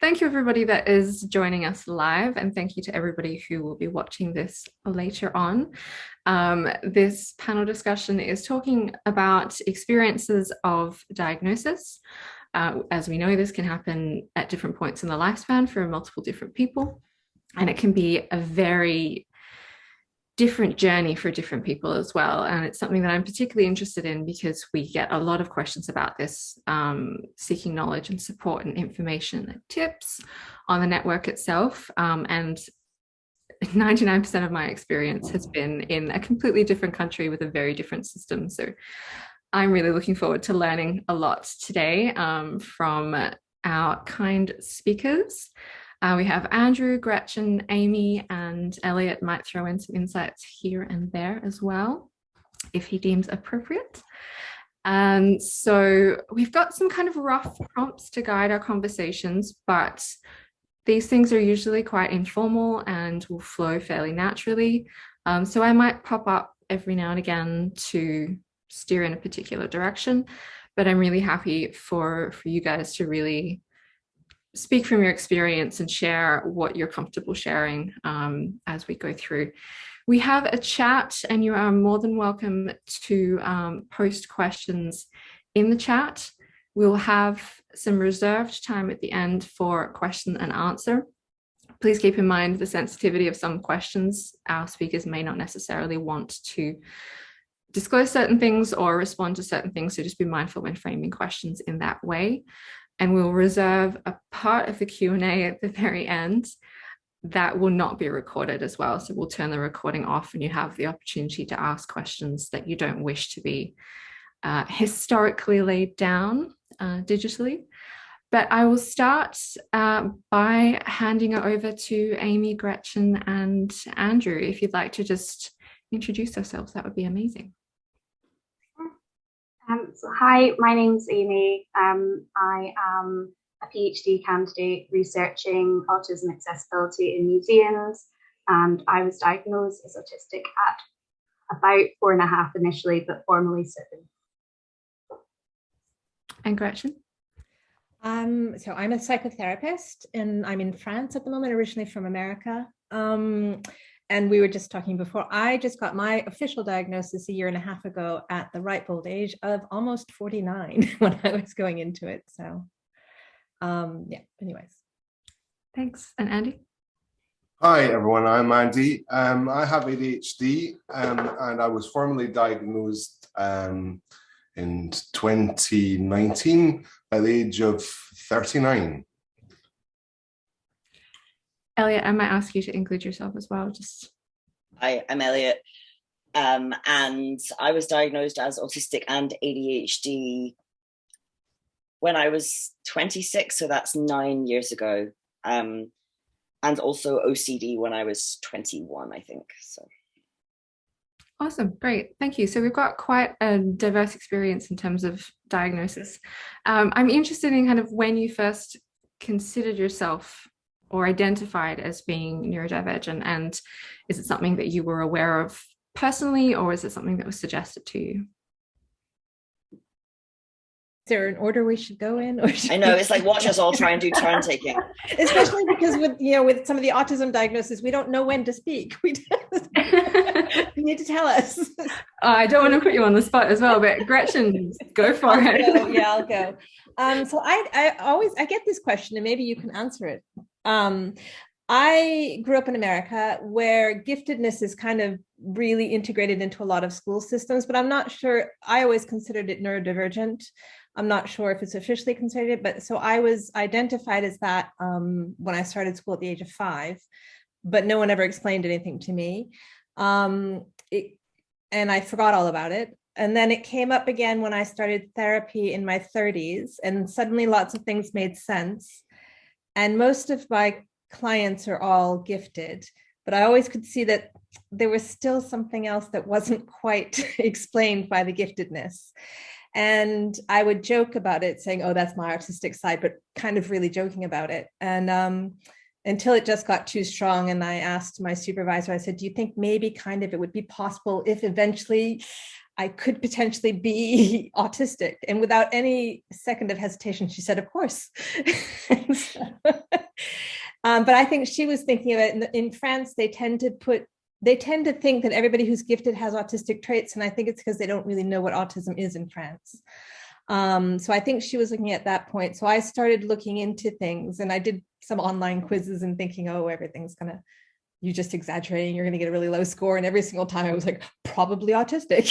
Thank you, everybody that is joining us live, and thank you to everybody who will be watching this later on. This panel discussion is talking about experiences of diagnosis. As we know, this can happen at different points in the lifespan for multiple different people, and it can be a very different journey for different people as well. And it's something that I'm particularly interested in because we get a lot of questions about this, seeking knowledge and support and information and tips on the network itself. And 99% of my experience has been in a completely different country with a very different system. So I'm really looking forward to learning a lot today from our kind speakers. We have Andrew, Gretchen, Amy, and Elliot might throw in some insights here and there as well, if he deems appropriate. So we've got some kind of rough prompts to guide our conversations, but these things are usually quite informal and will flow fairly naturally. So I might pop up every now and again to steer in a particular direction, but I'm really happy for you guys to really speak from your experience and share what you're comfortable sharing as we go through. We have a chat, and you are more than welcome to post questions in the chat. We'll have some reserved time at the end for question and answer. Please keep in mind the sensitivity of some questions. Our speakers may not necessarily want to disclose certain things or respond to certain things, so just be mindful when framing questions in that way. And we'll reserve a part of the Q&A at the very end that will not be recorded as well. So we'll turn the recording off and you have the opportunity to ask questions that you don't wish to be historically laid down digitally. But I will start by handing it over to Amy, Gretchen, and Andrew. If you'd like to just introduce yourselves, that would be amazing. Hi, my name's Amy. I am a PhD candidate researching autism accessibility in museums, and I was diagnosed as autistic at about 4.5 initially, but formally 7. And Gretchen? So I'm a psychotherapist, and I'm in France at the moment, originally from America. And we were just talking before, I just got my official diagnosis 1.5 years ago at the ripe old age of almost 49 when I was going into it. So yeah, anyways. Thanks. And Andy? Hi, everyone. I'm Andy. I have ADHD, and I was formally diagnosed in 2019 at the age of 39. Elliot, I might ask you to include yourself as well. Hi, I'm Elliot, and I was diagnosed as autistic and ADHD when I was 26, so that's 9 years ago, and also OCD when I was 21, I think. So. Awesome, great, thank you. So we've got quite a diverse experience in terms of diagnosis. I'm interested in kind of when you first considered yourself or identified as being neurodivergent, and is it something that you were aware of personally, or is it something that was suggested to you? Is there an order we should go in? Or I know, it's like watch us all try and do turn taking. Especially because with some of the autism diagnoses, we don't know when to speak. You need to tell us. I don't want to put you on the spot as well, but Gretchen, go for it. I'll go. So I get this question, and maybe you can answer it. I grew up in America where giftedness is kind of really integrated into a lot of school systems, but I'm not sure. I always considered it neurodivergent. I'm not sure if it's officially considered it, but so I was identified as that when I started school at the age of 5, but no one ever explained anything to me. And I forgot all about it. And then it came up again when I started therapy in my 30s, and suddenly lots of things made sense. And most of my clients are all gifted, but I always could see that there was still something else that wasn't quite explained by the giftedness. And I would joke about it saying, oh, that's my artistic side, but kind of really joking about it. And until it just got too strong. And I asked my supervisor, I said, do you think maybe kind of it would be possible if eventually I could potentially be autistic. And without any second of hesitation, she said, of course. But I think she was thinking of it in France. They tend to think that everybody who's gifted has autistic traits. And I think it's because they don't really know what autism is in France. So I think she was looking at that point. So I started looking into things, and I did some online quizzes and thinking, oh, everything's you're just exaggerating, you're going to get a really low score. And every single time I was like, probably autistic.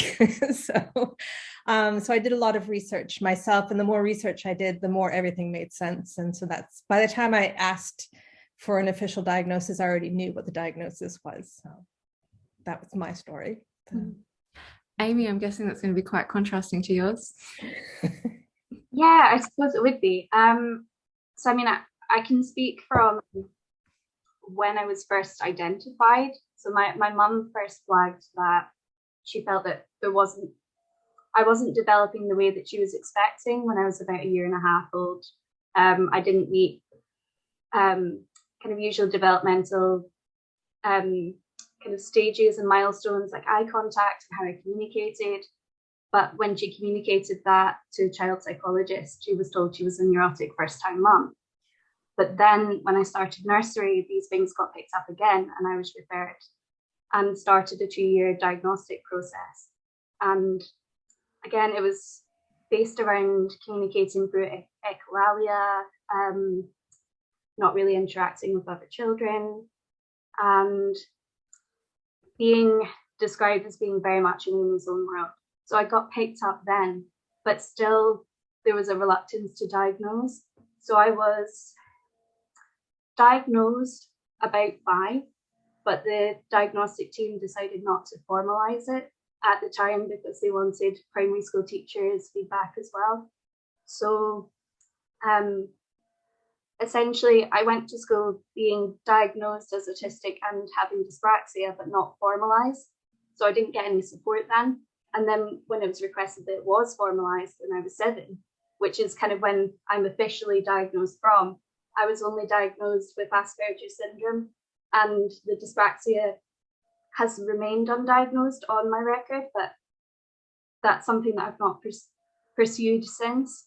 So I did a lot of research myself, and the more research I did, the more everything made sense. And so that's, by the time I asked for an official diagnosis, I already knew what the diagnosis was. So that was my story. Amy, I'm guessing that's going to be quite contrasting to yours. Yeah, I suppose it would be. So I mean, I can speak from when I was first identified. So my mum first flagged that she felt that I wasn't developing the way that she was expecting when I was about 1.5 years old. I didn't meet kind of usual developmental kind of stages and milestones like eye contact and how I communicated. But when she communicated that to a child psychologist, she was told she was a neurotic first-time mum. But then when I started nursery, these things got picked up again, and I was referred and started a 2-year diagnostic process. And again, it was based around communicating through echolalia, not really interacting with other children, and being described as being very much in Amy's own world. So I got picked up then, but still there was a reluctance to diagnose. So I was diagnosed about 5, but the diagnostic team decided not to formalize it at the time because they wanted primary school teachers' feedback as well. So essentially, I went to school being diagnosed as autistic and having dyspraxia, but not formalized. So I didn't get any support then. And then when it was requested that it was formalized when I was 7, which is kind of when I'm officially diagnosed from, I was only diagnosed with Asperger's syndrome, and the dyspraxia has remained undiagnosed on my record, but that's something that I've not pursued since.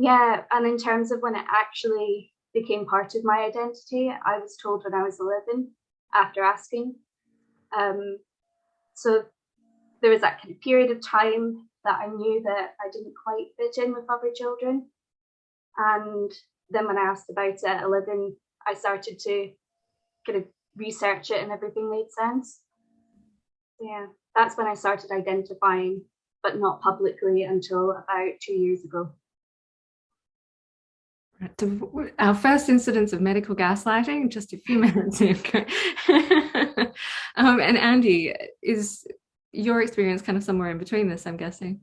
Yeah, and in terms of when it actually became part of my identity, I was told when I was 11 after asking. So there was that kind of period of time that I knew that I didn't quite fit in with other children. And then when I asked about it at 11, I started to kind of research it and everything made sense. Yeah, that's when I started identifying, but not publicly until about 2 years ago. Our first incidents of medical gaslighting just a few minutes ago. And Andy, is your experience kind of somewhere in between this, I'm guessing?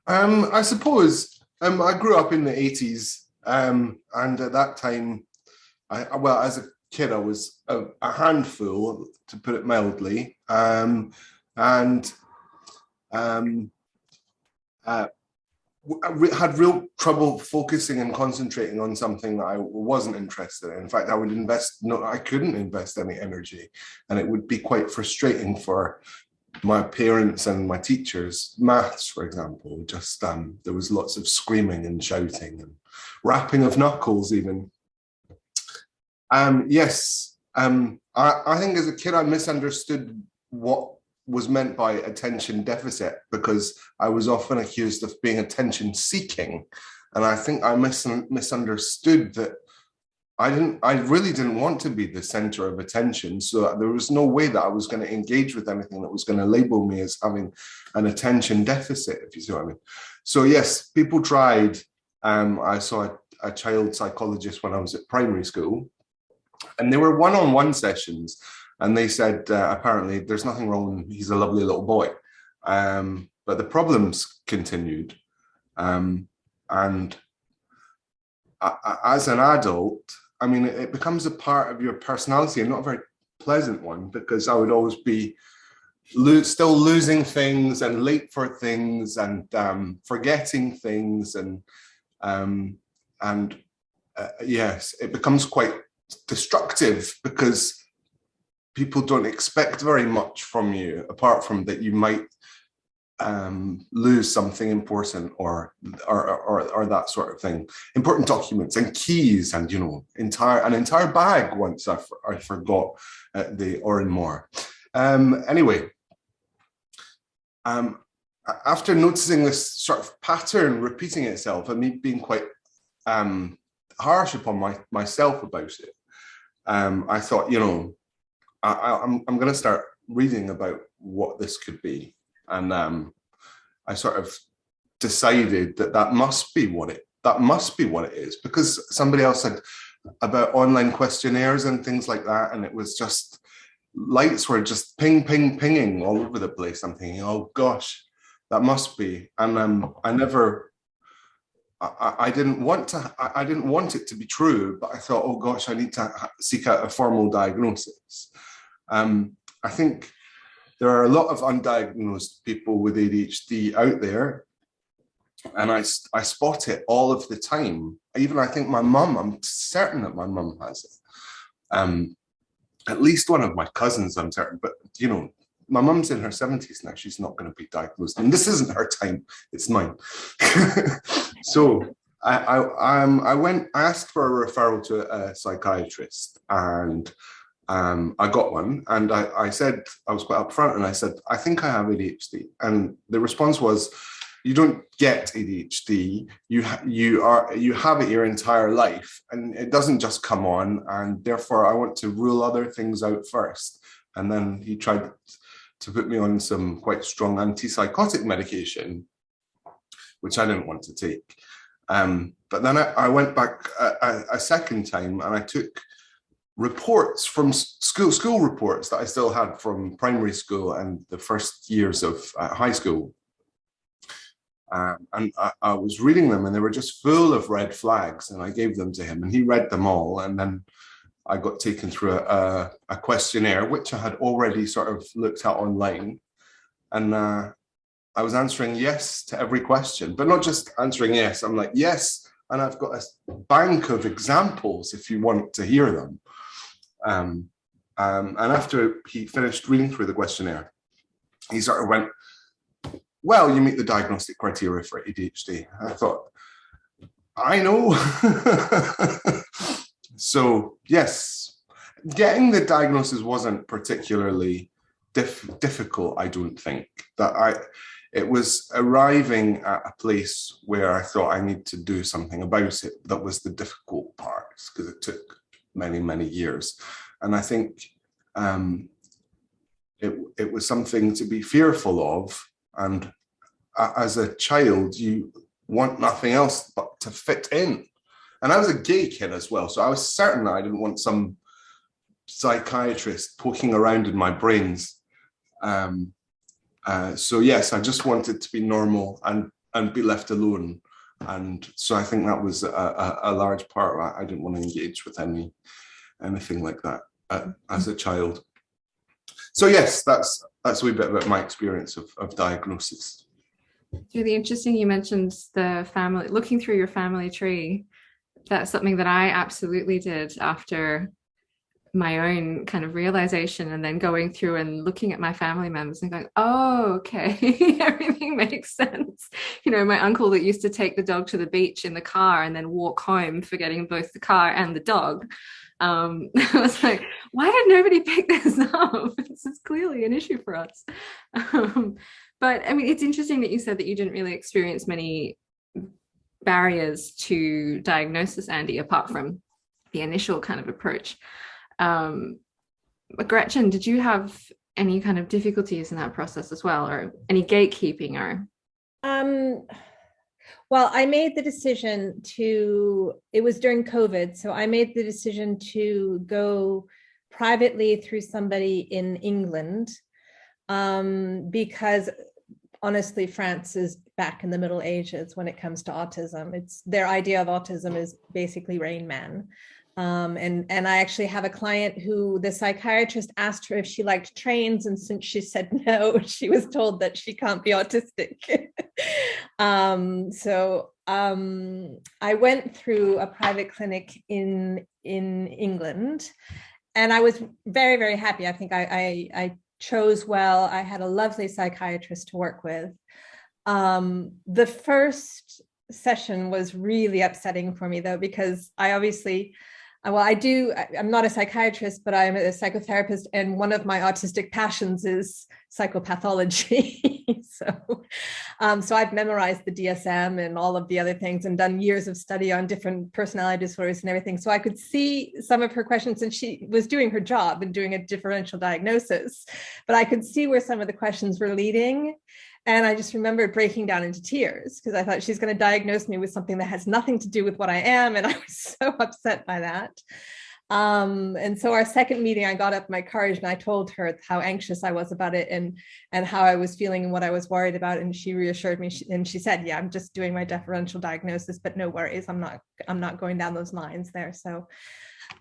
I suppose I grew up in the 80s, and at that time, as a kid, I was a handful, to put it mildly, I had real trouble focusing and concentrating on something that I wasn't interested in. In fact, I couldn't invest any energy, and it would be quite frustrating for my parents and my teachers. Maths, for example, just there was lots of screaming and shouting and rapping of knuckles even. Yes, I think as a kid I misunderstood what was meant by attention deficit, because I was often accused of being attention seeking, and I think I misunderstood that I really didn't want to be the center of attention, so there was no way that I was going to engage with anything that was going to label me as having an attention deficit, if you see what I mean. So yes, people tried. I saw a child psychologist when I was at primary school, and they were one-on-one sessions. And they said, apparently, there's nothing wrong. He's a lovely little boy. But the problems continued. And as an adult, I mean, it becomes a part of your personality, and not a very pleasant one, because I would always be still losing things and late for things and forgetting things. And yes, it becomes quite destructive because people don't expect very much from you, apart from that you might lose something important or that sort of thing. Important documents and keys, and an entire bag once I forgot at the Oranmore. Anyway, after noticing this sort of pattern repeating itself and me being quite harsh upon myself about it, I thought, I'm going to start reading about what this could be. And I sort of decided that must be what it is, because somebody else said about online questionnaires and things like that, and it was just lights were just pinging all over the place. I'm thinking, oh gosh, that must be. And I didn't want it to be true, but I thought, oh gosh, I need to seek out a formal diagnosis. I think there are a lot of undiagnosed people with ADHD out there, and I spot it all of the time. Even I think I'm certain that my mum has it. At least one of my cousins, I'm certain, but my mum's in her 70s now. She's not going to be diagnosed, and this isn't her time; it's mine. So I asked for a referral to a psychiatrist, and I got one, and I said, I was quite upfront, and I said, I think I have ADHD, and the response was, you don't get ADHD, you have it your entire life, and it doesn't just come on, and therefore I want to rule other things out first. And then he tried to put me on some quite strong antipsychotic medication, which I didn't want to take. But then I went back a second time, and I took reports from school reports that I still had from primary school and the first years of high school. And I was reading them, and they were just full of red flags, and I gave them to him, and he read them all. And then I got taken through a questionnaire, which I had already sort of looked at online. And I was answering yes to every question, but not just answering yes. I'm like, yes, and I've got a bank of examples if you want to hear them. And after he finished reading through the questionnaire, he sort of went, well, you meet the diagnostic criteria for ADHD. I thought, I know. So yes, getting the diagnosis wasn't particularly difficult, I don't think. It was arriving at a place where I thought I need to do something about it. That was the difficult part, because it took many years. And I think it was something to be fearful of. And as a child, you want nothing else but to fit in. And I was a gay kid as well, so I was certain that I didn't want some psychiatrist poking around in my brains. So yes, I just wanted to be normal and be left alone. And so I think that was a large part of it. I didn't want to engage with anything like that as a child. So yes, that's a wee bit about my experience of diagnosis. It's really interesting you mentioned the family, looking through your family tree. That's something that I absolutely did after my own kind of realization, and then going through and looking at my family members and going, oh, okay, everything makes sense. My uncle that used to take the dog to the beach in the car and then walk home, forgetting both the car and the dog. I was like, why did nobody pick this up? This is clearly an issue for us. But I mean, it's interesting that you said that you didn't really experience many barriers to diagnosis, Andy, apart from the initial kind of approach. But Gretchen, did you have any kind of difficulties in that process as well, or any gatekeeping? Or well, I made the decision it was during COVID, so I made the decision to go privately through somebody in England, because honestly, France is back in the Middle Ages when it comes to autism. It's their idea of autism is basically Rain Man. And I actually have a client who the psychiatrist asked her if she liked trains, and since she said no, she was told that she can't be autistic. So I went through a private clinic in England, and I was very happy. I think I chose well. I had a lovely psychiatrist to work with. The first session was really upsetting for me, though, because I obviously, I'm not a psychiatrist, but I'm a psychotherapist, and one of my autistic passions is psychopathology. So I've memorized the DSM and all of the other things and done years of study on different personality disorders and everything. So I could see some of her questions, and she was doing her job and doing a differential diagnosis, but I could see where some of the questions were leading. And I just remember breaking down into tears because I thought she's going to diagnose me with something that has nothing to do with what I am. And I was so upset by that. And so our second meeting, I got up my courage and I told her how anxious I was about it and how I was feeling and what I was worried about. And she reassured me, and she said, yeah, I'm just doing my differential diagnosis, but no worries. I'm not going down those lines there. So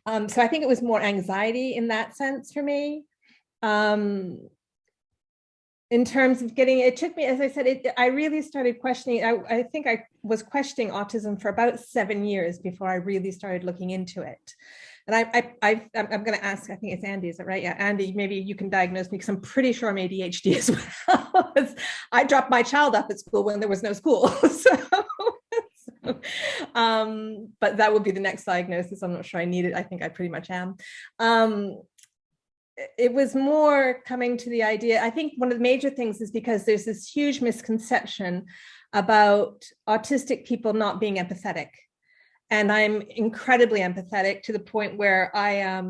I think it was more anxiety in that sense for me. In terms of getting, it took me, as I said, I really started questioning. I think I was questioning autism for about 7 years before I really started looking into it. And I'm going to ask, I think it's Andy, is it right? Yeah, Andy, maybe you can diagnose me because I'm pretty sure I'm ADHD as well. I dropped my child off at school when there was no school. But that would be the next diagnosis. I'm not sure I need it. I think I pretty much am. It was more coming to the idea. I think one of the major things is because there's this huge misconception about autistic people not being empathetic. And I'm incredibly empathetic to the point where I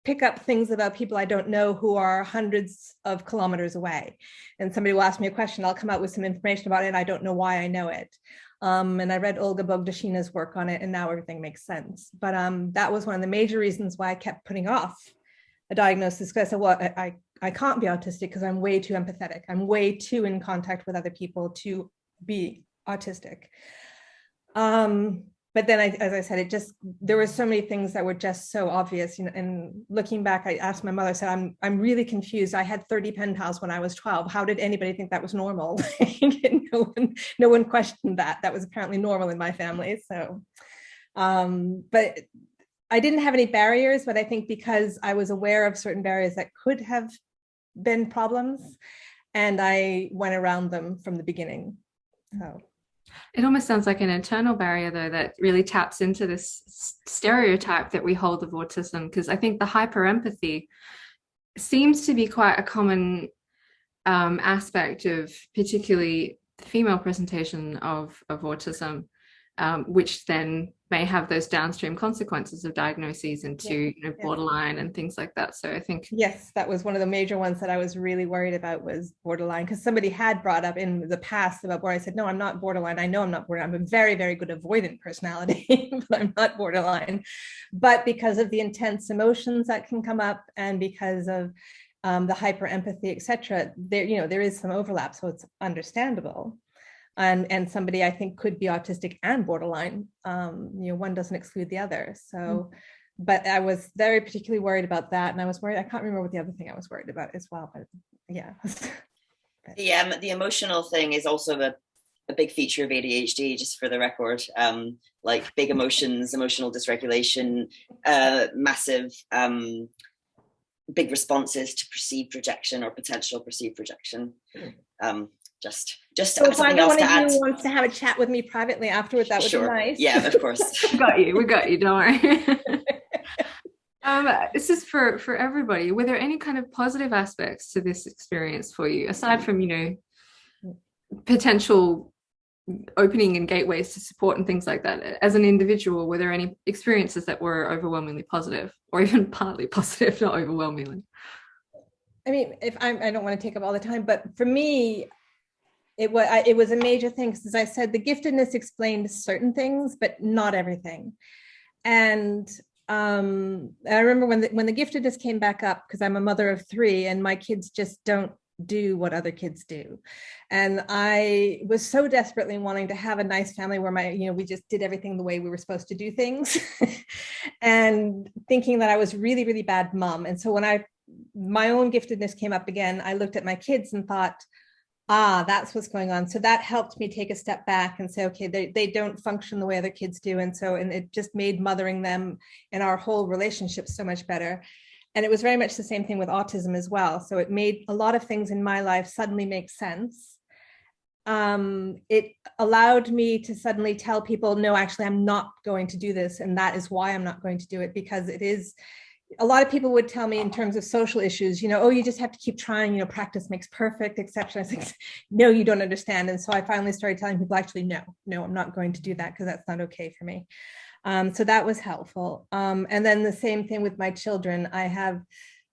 pick up things about people I don't know who are hundreds of kilometers away. And somebody will ask me a question, I'll come out with some information about it, and I don't know why I know it. And I read Olga Bogdashina's work on it, and now everything makes sense. But that was one of the major reasons why I kept putting off a diagnosis, because I said, well, I can't be autistic because I'm way too empathetic. I'm way too in contact with other people to be autistic. But then, as I said, there were so many things that were just so obvious. You know, and looking back, I asked my mother, I said, I'm really confused. I had 30 pen pals when I was 12. How did anybody think that was normal? No one questioned that. That was apparently normal in my family. So, but I didn't have any barriers, but I think because I was aware of certain barriers that could have been problems, and I went around them from the beginning. So it almost sounds like an internal barrier, though, that really taps into this stereotype that we hold of autism, because I think the hyperempathy seems to be quite a common aspect of particularly the female presentation of autism, which then may have those downstream consequences of diagnoses into borderline and things like that. So I think yes, that was one of the major ones that I was really worried about, was borderline, because somebody had brought up in the past about where I said, no, I'm not borderline. I know I'm not borderline. I'm a very, very good avoidant personality, but I'm not borderline. But because of the intense emotions that can come up, and because of the hyper empathy, etc., there is some overlap, so it's understandable. And somebody I think could be autistic and borderline. One doesn't exclude the other. So, but I was very particularly worried about that, and I was worried. I can't remember what the other thing I was worried about as well. But yeah. The emotional thing is also a big feature of ADHD, just for the record. Like big emotions, emotional dysregulation, massive big responses to perceived rejection or potential perceived rejection. Just so if something else to add. Who wants to have a chat with me privately afterward, that would be nice. Yeah, of course. we got you, don't worry. This is for everybody. Were there any kind of positive aspects to this experience for you, aside from potential opening and gateways to support and things like that? As an individual, were there any experiences that were overwhelmingly positive, or even partly positive, not overwhelmingly? I mean, I don't want to take up all the time, but for me, it was a major thing, because as I said, the giftedness explained certain things, but not everything. And I remember when the giftedness came back up, because I'm a mother of 3 and my kids just don't do what other kids do. And I was so desperately wanting to have a nice family where we just did everything the way we were supposed to do things and thinking that I was really, really bad mom. And so when my own giftedness came up again, I looked at my kids and thought, that's what's going on. So that helped me take a step back and say, okay, they don't function the way other kids do. And it just made mothering them and our whole relationship so much better. And it was very much the same thing with autism as well. So it made a lot of things in my life suddenly make sense. It allowed me to suddenly tell people, no, actually, I'm not going to do this. And that is why I'm not going to do it, because it is, a lot of people would tell me in terms of social issues, oh, you just have to keep trying, practice makes perfect, etc. I was like, no, you don't understand. And so I finally started telling people, actually, no, I'm not going to do that because that's not okay for me. So that was helpful. And then the same thing with my children. I have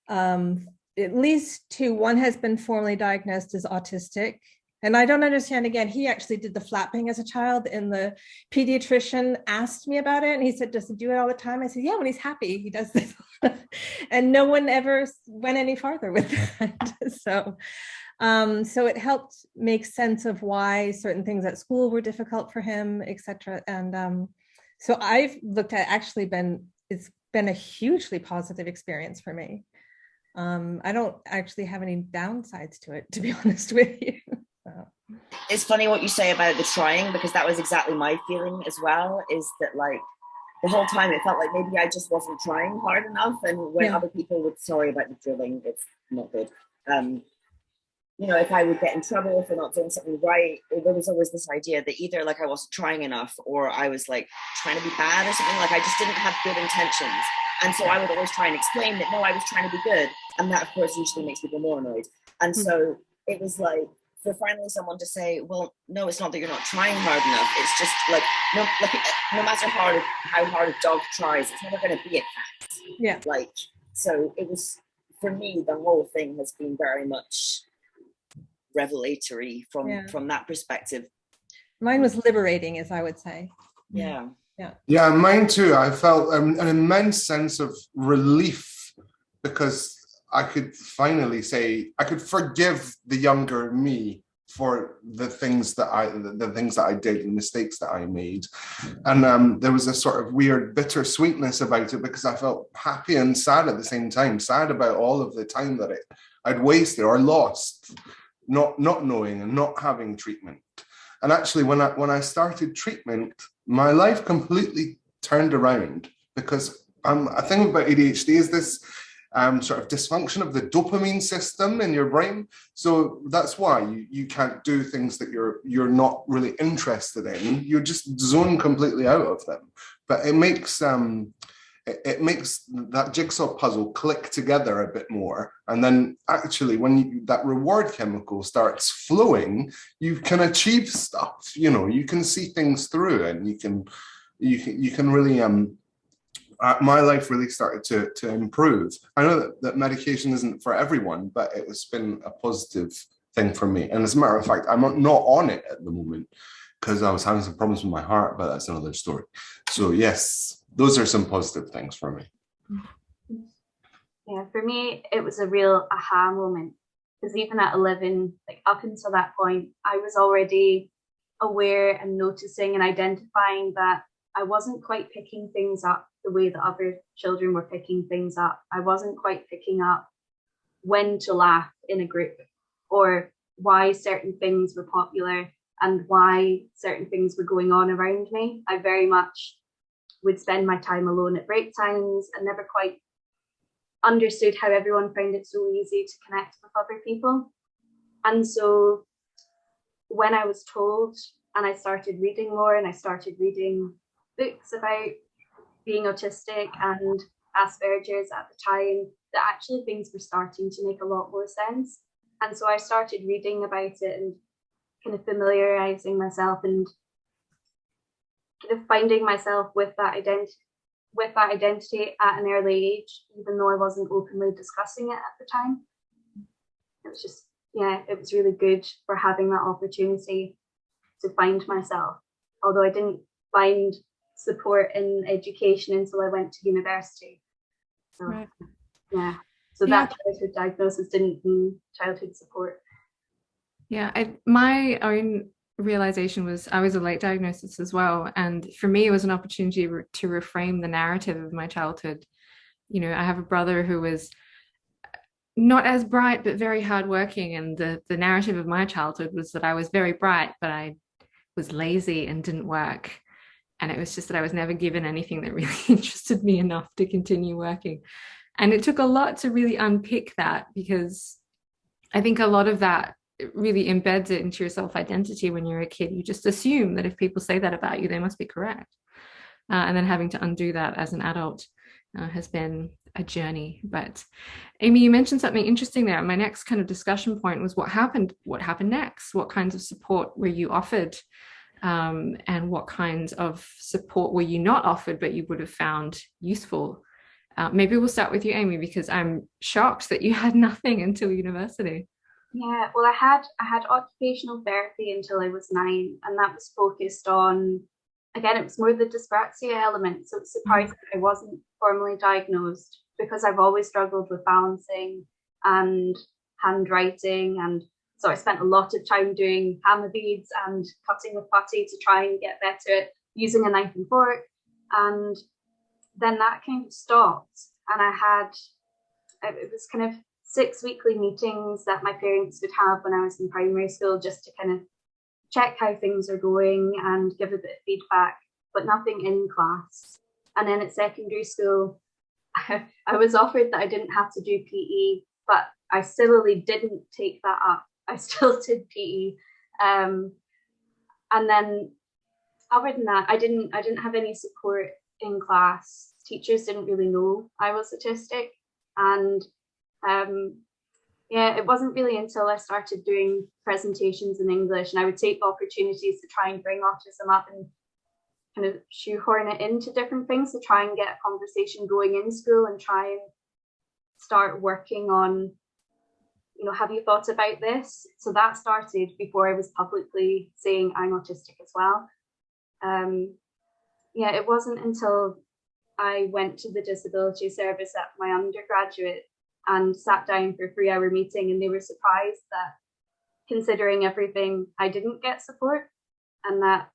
at least two. One has been formally diagnosed as autistic. And I don't understand, again, he actually did the flapping as a child, and the pediatrician asked me about it. And he said, does he do it all the time? I said, yeah, when he's happy, he does this. And no one ever went any farther with that. So it helped make sense of why certain things at school were difficult for him, etc. And so I've looked at it's been a hugely positive experience for me. I don't actually have any downsides to it, to be honest with you. So. It's funny what you say about the trying, because that was exactly my feeling as well, is that like the whole time it felt like maybe I just wasn't trying hard enough. And when other people would, sorry about the drilling, it's not good. If I would get in trouble for not doing something right, there was always this idea that either like I wasn't trying enough, or I was like trying to be bad or something, like I just didn't have good intentions. And so I would always try and explain that, no, I was trying to be good. And that, of course, usually makes people more annoyed. And so it was like, for finally someone to say, well, no, it's not that you're not trying hard enough. It's just like, no matter how hard a dog tries, it's never going to be a cat. Yeah. So it was, for me, the whole thing has been very much revelatory from that perspective. Mine was liberating, as I would say. Yeah. Yeah, mine too. I felt an immense sense of relief, because I could finally say I could forgive the younger me for the things that I did, the mistakes that I made. And there was a sort of weird bittersweetness about it, because I felt happy and sad at the same time, sad about all of the time that I'd wasted or lost, not knowing and not having treatment. And actually, when I started treatment, my life completely turned around, because a thing about ADHD is this sort of dysfunction of the dopamine system in your brain. So that's why you can't do things that you're not really interested in. You just zone completely out of them. But it makes that jigsaw puzzle click together a bit more. And then actually, when that reward chemical starts flowing, you can achieve stuff. You can see things through, and you can really my life really started to improve. I know that medication isn't for everyone, but it's been a positive thing for me. And as a matter of fact, I'm not on it at the moment because I was having some problems with my heart, but that's another story. So yes, those are some positive things for me. Yeah, for me, it was a real aha moment, because even at 11, like up until that point, I was already aware and noticing and identifying that I wasn't quite picking things up the way that other children were picking things up. I wasn't quite picking up when to laugh in a group, or why certain things were popular and why certain things were going on around me. I very much would spend my time alone at break times and never quite understood how everyone found it so easy to connect with other people. And so when I was told, and I started reading more, and I started reading books about being autistic and Asperger's at the time, that actually things were starting to make a lot more sense. And so I started reading about it and kind of familiarizing myself and kind of finding myself with that identity at an early age, even though I wasn't openly discussing it at the time. It was just, it was really good for having that opportunity to find myself, although I didn't find support in education until I went to university. So right. So that childhood diagnosis didn't mean childhood support. My own realization was I was a late diagnosis as well, and for me it was an opportunity to reframe the narrative of my childhood. I have a brother who was not as bright but very hardworking, and the narrative of my childhood was that I was very bright but I was lazy and didn't work. And it was just that I was never given anything that really interested me enough to continue working. And it took a lot to really unpick that, because I think a lot of that really embeds it into your self-identity when you're a kid. You just assume that if people say that about you, they must be correct. And then having to undo that as an adult has been a journey. But Amy, you mentioned something interesting there. My next kind of discussion point was what happened next? What kinds of support were you offered? And what kinds of support were you not offered, but you would have found useful? Maybe we'll start with you, Amy, because I'm shocked that you had nothing until university. Yeah, well, I had occupational therapy until I was 9, and that was focused on, again, it was more the dyspraxia element. So it's surprising I wasn't formally diagnosed, because I've always struggled with balancing and handwriting, and so I spent a lot of time doing hammer beads and cutting with putty to try and get better at using a knife and fork. And then that kind of stopped, and it was kind of 6 weekly meetings that my parents would have when I was in primary school, just to kind of check how things are going and give a bit of feedback, but nothing in class. And then at secondary school, I was offered that I didn't have to do PE, but I sillily didn't take that up. I still did PE. And then other than that, I didn't have any support in class. Teachers didn't really know I was autistic. And it wasn't really until I started doing presentations in English, and I would take opportunities to try and bring autism up and kind of shoehorn it into different things to try and get a conversation going in school, and try and start working on, have you thought about this? So that started before I was publicly saying I'm autistic as well. It wasn't until I went to the disability service at my undergraduate and sat down for a 3-hour meeting, and they were surprised that, considering everything, I didn't get support, and that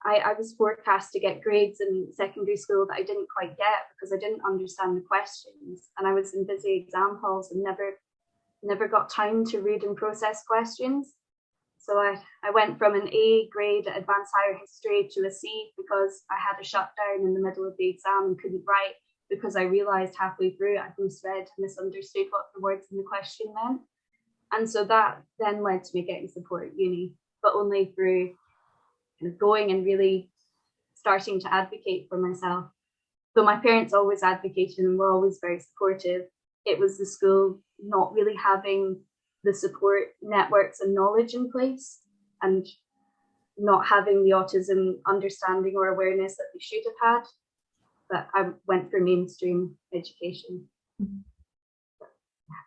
I was forecast to get grades in secondary school that I didn't quite get because I didn't understand the questions, and I was in busy exam halls and never got time to read and process questions. So I went from an A grade at Advanced Higher History to a C because I had a shutdown in the middle of the exam and couldn't write, because I realised halfway through I misread, misunderstood what the words in the question meant. And so that then led to me getting support at uni, but only through kind of going and really starting to advocate for myself. Though my parents always advocated and were always very supportive, it was the school not really having the support networks and knowledge in place, and not having the autism understanding or awareness that they should have had, that I went for mainstream education.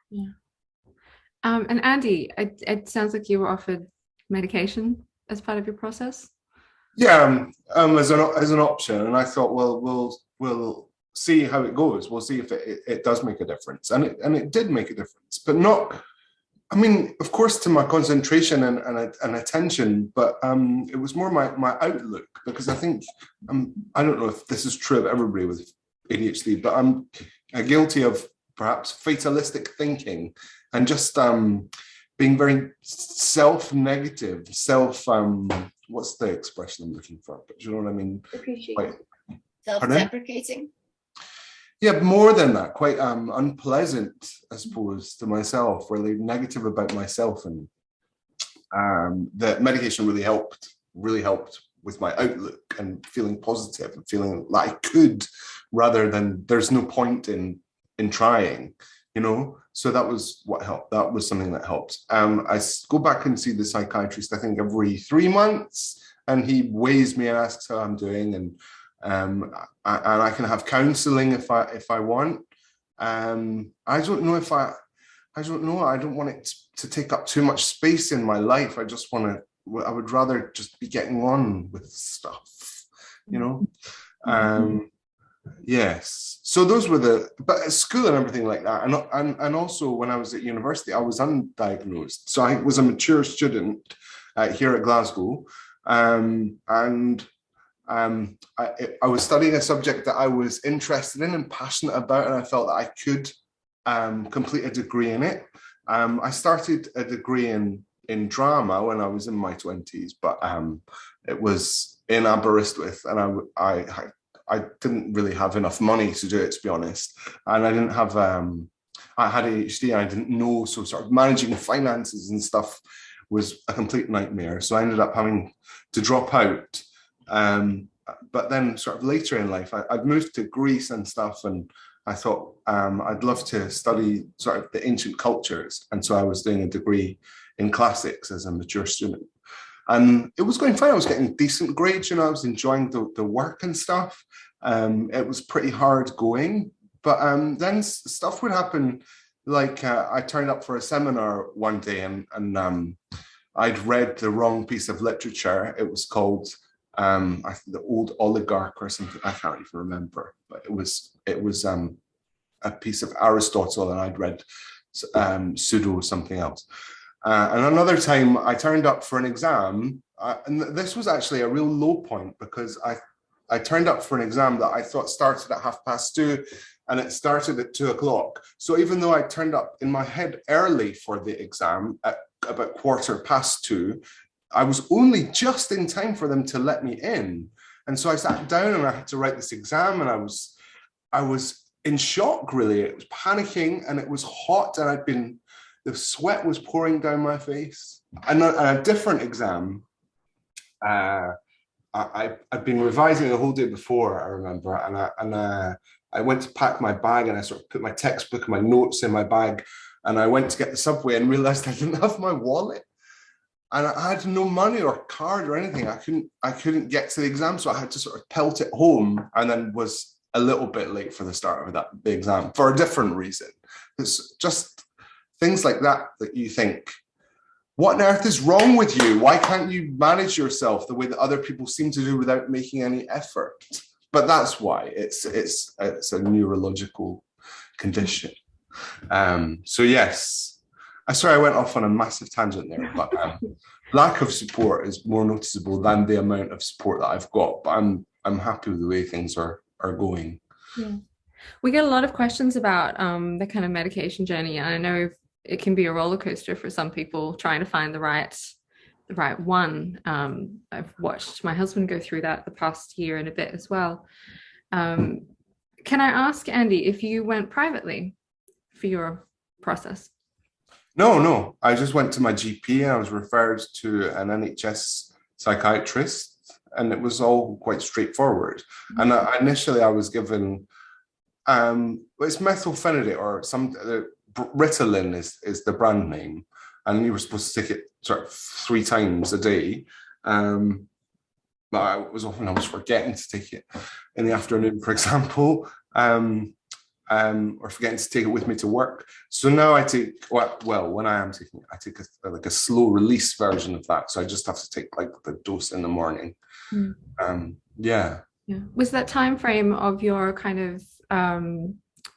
Yeah. And Andy, it sounds like you were offered medication as part of your process. Yeah, as an option, and I thought, well, we'll see how it goes. We'll see if it does make a difference, and it did make a difference, but not. I mean, of course, to my concentration and attention, but it was more my outlook, because I think I don't know if this is true of everybody with ADHD, but I'm guilty of perhaps fatalistic thinking and just being very self-negative, what's the expression I'm looking for? But you know what I mean? Appreciate. Self-deprecating. Yeah, more than that, quite unpleasant, I suppose, to myself, really negative about myself, and the medication really helped with my outlook and feeling positive and feeling like I could, rather than there's no point in trying, So that was what helped. That was something that helped. I go back and see the psychiatrist, I think, every 3 months, and he weighs me and asks how I'm doing, and I can have counselling if I want. I don't know if I don't know. I don't want it to take up too much space in my life. I would rather just be getting on with stuff, Yes. So those were but at school and everything like that, and also when I was at university, I was undiagnosed. So I was a mature student here at Glasgow, and I was studying a subject that I was interested in and passionate about, and I felt that I could complete a degree in it. I started a degree in drama when I was in my 20s, but it was in Aberystwyth, and I didn't really have enough money to do it, to be honest. And I didn't have, I had ADHD and I didn't know, so sort of managing finances and stuff was a complete nightmare. So I ended up having to drop out. But then sort of later in life, I'd moved to Greece and stuff, and I thought I'd love to study sort of the ancient cultures. And so I was doing a degree in classics as a mature student. And it was going fine. I was getting decent grades, I was enjoying the work and stuff. It was pretty hard going, but then stuff would happen. Like I turned up for a seminar one day and I'd read the wrong piece of literature. It was called I think The Old Oligarch or something. I can't even remember, but it was a piece of Aristotle, and I'd read pseudo something else. And another time I turned up for an exam, and this was actually a real low point, because I turned up for an exam that I thought started at 2:30 and it started at 2:00. So even though I turned up in my head early for the exam at about 2:15, I was only just in time for them to let me in. And so I sat down and I had to write this exam, and I was in shock, really. It was panicking, and it was hot, and the sweat was pouring down my face. And a different exam, I'd been revising the whole day before, I remember, and I went to pack my bag, and I sort of put my textbook and my notes in my bag, and I went to get the subway and realized I didn't have my wallet. And I had no money or card or anything. I couldn't get to the exam, so I had to sort of pelt it home, and then was a little bit late for the start of the exam for a different reason. It's just things like that you think, what on earth is wrong with you? Why can't you manage yourself the way that other people seem to do without making any effort? But that's why it's a neurological condition. So yes. Sorry, I went off on a massive tangent there, but lack of support is more noticeable than the amount of support that I've got. But I'm happy with the way things are going. Yeah, we get a lot of questions about the kind of medication journey, and I know it can be a roller coaster for some people trying to find the right one. I've watched my husband go through that the past year and a bit as well. Can I ask, Andy, if you went privately for your process? No. I just went to my GP and I was referred to an NHS psychiatrist, and it was all quite straightforward. Mm-hmm. And initially I was given, it's methylphenidate or Ritalin is the brand name, and you were supposed to take it sort of 3 times a day. But I was forgetting to take it in the afternoon, for example. Or forgetting to take it with me to work. So now I take, when I am taking it, I take a slow release version of that. So I just have to take like the dose in the morning. Yeah. Was that time frame of your kind of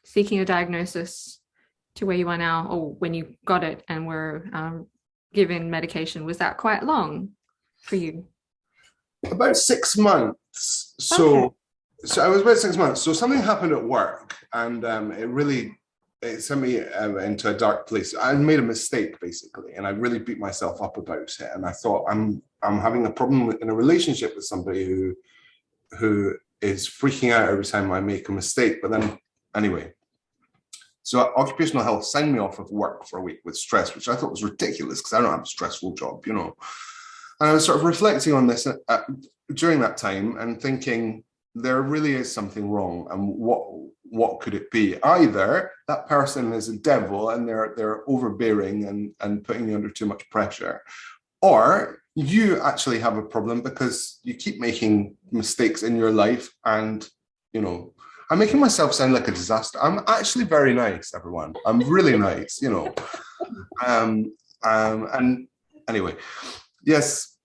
seeking a diagnosis to where you are now, or when you got it and were given medication, was that quite long for you? About 6 months. So I was about 6 months. So something happened at work, and it sent me into a dark place. I made a mistake, basically, and I really beat myself up about it. And I thought, I'm having a problem in a relationship with somebody who is freaking out every time I make a mistake. But then, anyway, so occupational health signed me off of work for a week with stress, which I thought was ridiculous because I don't have a stressful job, And I was sort of reflecting on this during that time and thinking, there really is something wrong, and what could it be? Either that person is a devil and they're overbearing and putting you under too much pressure, or you actually have a problem because you keep making mistakes in your life. And I'm making myself sound like a disaster. I'm actually very nice, everyone. I'm really nice, and anyway, yes.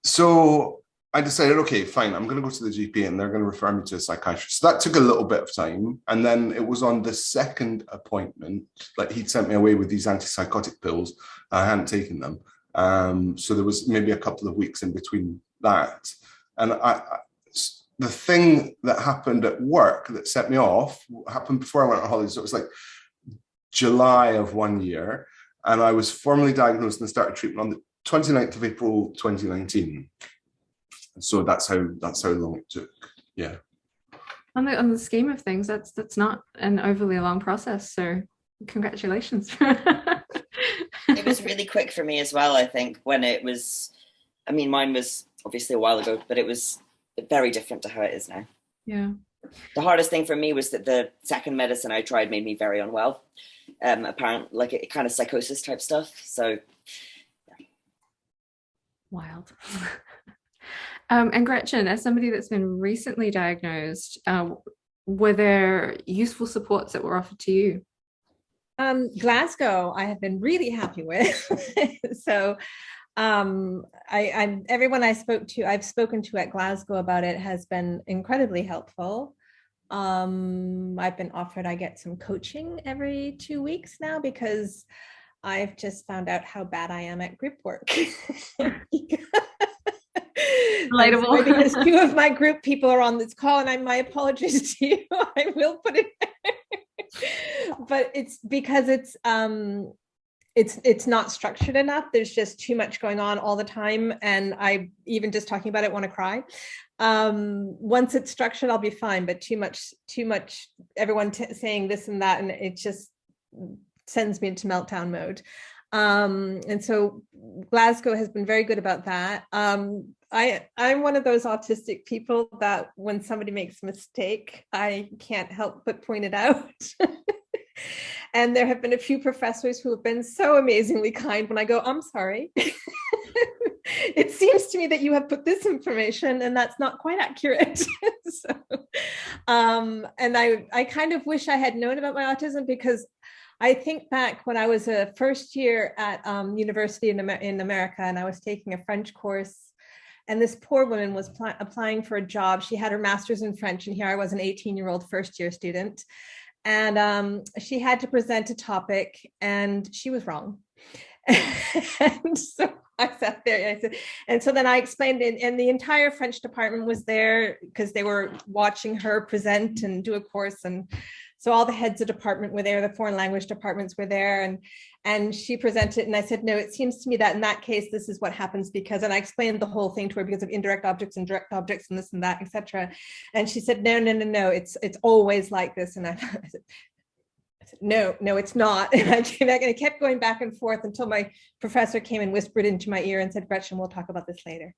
So I decided, okay, fine, I'm going to go to the GP and they're going to refer me to a psychiatrist. So that took a little bit of time. And then it was on the second appointment, like he'd sent me away with these antipsychotic pills. I hadn't taken them. So there was maybe a couple of weeks in between that. And the thing that happened at work that set me off happened before I went on holiday. So it was like July of one year. And I was formally diagnosed and started treatment on the 29th of April, 2019. So that's how long it took. Yeah. On the scheme of things, that's not an overly long process. So congratulations. It was really quick for me as well, I think, when it was, I mean, mine was obviously a while ago, but it was very different to how it is now. Yeah. The hardest thing for me was that the second medicine I tried made me very unwell. Apparently, like it kind of psychosis type stuff. So, yeah. Wild. And Gretchen, as somebody that's been recently diagnosed, were there useful supports that were offered to you? Glasgow, I have been really happy with. So everyone I've spoken to at Glasgow about it has been incredibly helpful. I've been offered, I get some coaching every 2 weeks now because I've just found out how bad I am at group work. Relatable. Because 2 of my group people are on this call, and my apologies to you. I will put it but it's because it's not structured enough. There's just too much going on all the time, and I even just talking about it want to cry. Once it's structured, I'll be fine, but too much everyone saying this and that, and it just sends me into meltdown mode. And so Glasgow has been very good about that. I'm one of those autistic people that when somebody makes a mistake, I can't help but point it out. And there have been a few professors who have been so amazingly kind when I go, I'm sorry. It seems to me that you have put this information and that's not quite accurate. So, and I kind of wish I had known about my autism, because I think back when I was a first year at university in America, and I was taking a French course, and this poor woman was applying for a job. She had her master's in French, and here I was an 18-year-old first-year student. And she had to present a topic, and she was wrong. And so I sat there, and I said, and so then I explained it, and the entire French department was there because they were watching her present and do a course. And so all the heads of department were there, the foreign language departments were there, and she presented, and I said, no, it seems to me that in that case, this is what happens because, and I explained the whole thing to her because of indirect objects and direct objects and this and that, etc. And she said, no, it's always like this. And I said, no, it's not. And I came back and I kept going back and forth until my professor came and whispered into my ear and said, Gretchen, we'll talk about this later.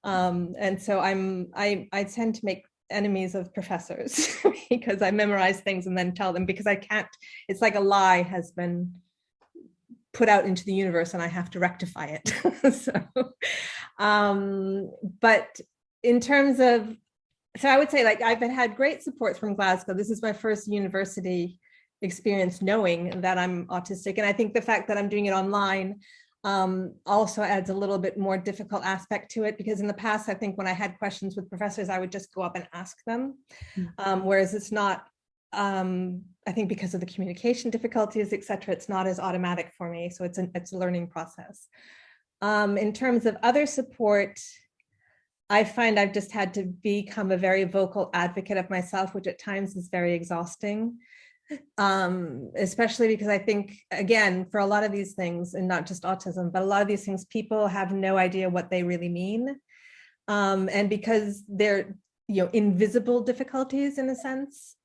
And so I tend to make enemies of professors because I memorize things and then tell them, because I can't, it's like a lie has been put out into the universe and I have to rectify it. But in terms of, so I would say, like, I've had great support from Glasgow. This is my first university experience knowing that I'm autistic. And I think the fact that I'm doing it online also adds a little bit more difficult aspect to it, because in the past, I think when I had questions with professors, I would just go up and ask them. Whereas it's not, I think because of the communication difficulties, etc., it's not as automatic for me. So it's a learning process. In terms of other support, I find I've just had to become a very vocal advocate of myself, which at times is very exhausting. Especially because I think, again, for a lot of these things, and not just autism, but a lot of these things, people have no idea what they really mean. And because they're, invisible difficulties in a sense,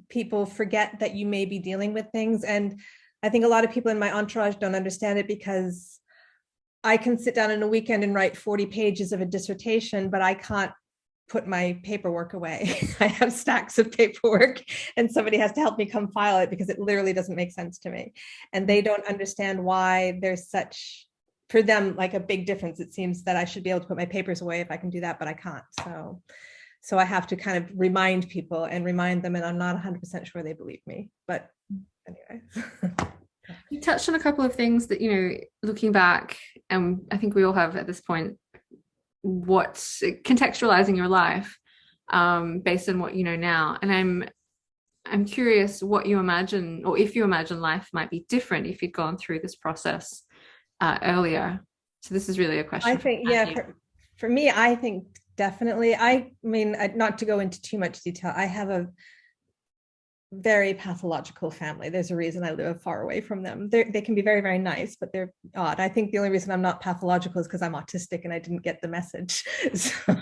people forget that you may be dealing with things. And I think a lot of people in my entourage don't understand it, because I can sit down in a weekend and write 40 pages of a dissertation, but I can't put my paperwork away. I have stacks of paperwork and somebody has to help me come file it because it literally doesn't make sense to me. And they don't understand why there's such, for them, like a big difference. It seems that I should be able to put my papers away if I can do that, but I can't. So I have to kind of remind people and remind them, and I'm not 100% sure they believe me, but anyway. You touched on a couple of things that, looking back, and I think we all have at this point, what's contextualizing your life based on what you know now. And I'm curious what you imagine, or if you imagine life might be different if you'd gone through this process earlier. So this is really a question. I think, for me, I think definitely. I mean, not to go into too much detail, I have a very pathological family. There's a reason I live far away from them. They can be very, very nice, but they're odd. I think the only reason I'm not pathological is because I'm autistic and I didn't get the message. So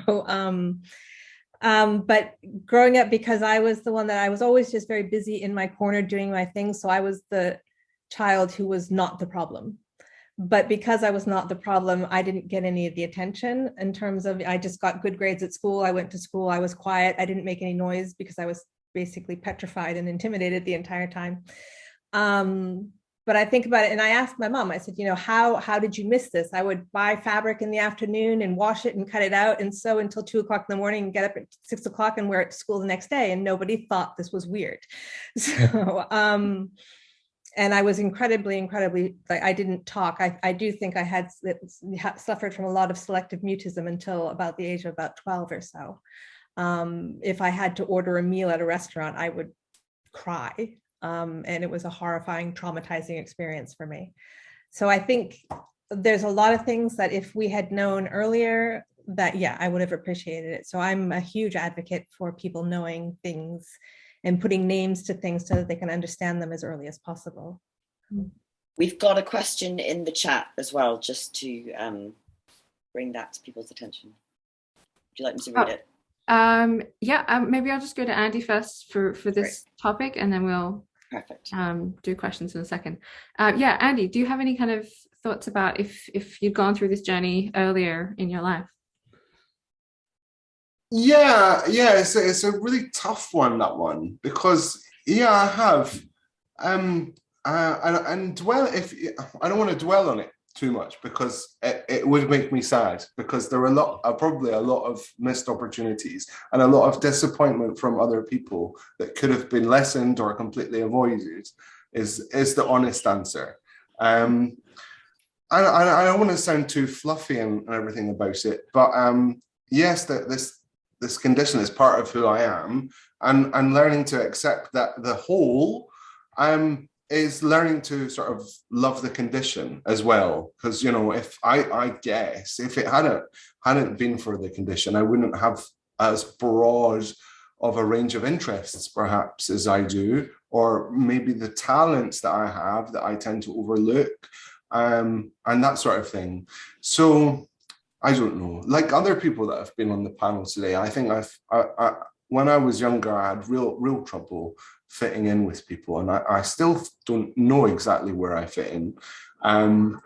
But growing up, because I was the one that I was always just very busy in my corner doing my thing. So I was the child who was not the problem. But because I was not the problem, I didn't get any of the attention in terms of, I just got good grades at school. I went to school, I was quiet. I didn't make any noise because I was basically petrified and intimidated the entire time. But I think about it, and I asked my mom, I said, how did you miss this? I would buy fabric in the afternoon and wash it and cut it out and sew until 2 o'clock in the morning and get up at 6 o'clock and wear it to school the next day. And nobody thought this was weird. So, and I was incredibly, like, I didn't talk. I do think I had suffered from a lot of selective mutism until about the age of about 12 or so. If I had to order a meal at a restaurant, I would cry. And it was a horrifying, traumatizing experience for me. So I think there's a lot of things that if we had known earlier, that, yeah, I would have appreciated it. So I'm a huge advocate for people knowing things and putting names to things so that they can understand them as early as possible. We've got a question in the chat as well, just to bring that to people's attention. Would you like me to read it? Maybe I'll just go to Andy first for this topic, and then we'll do questions in a second. Andy, do you have any kind of thoughts about if you'd gone through this journey earlier in your life? Yeah, it's a really tough one, that one, because I have, and dwell, if I don't want to dwell on it too much, because it would make me sad, because there were probably a lot of missed opportunities and a lot of disappointment from other people that could have been lessened or completely avoided, is the honest answer. I don't want to sound too fluffy and everything about it, but yes, that this condition is part of who I am, and learning to accept that the whole is learning to sort of love the condition as well. Because, if I guess if it hadn't been for the condition, I wouldn't have as broad of a range of interests perhaps as I do, or maybe the talents that I have that I tend to overlook, and that sort of thing. So I don't know, like other people that have been on the panel today, I think when I was younger, I had real trouble fitting in with people, and I still don't know exactly where I fit in. And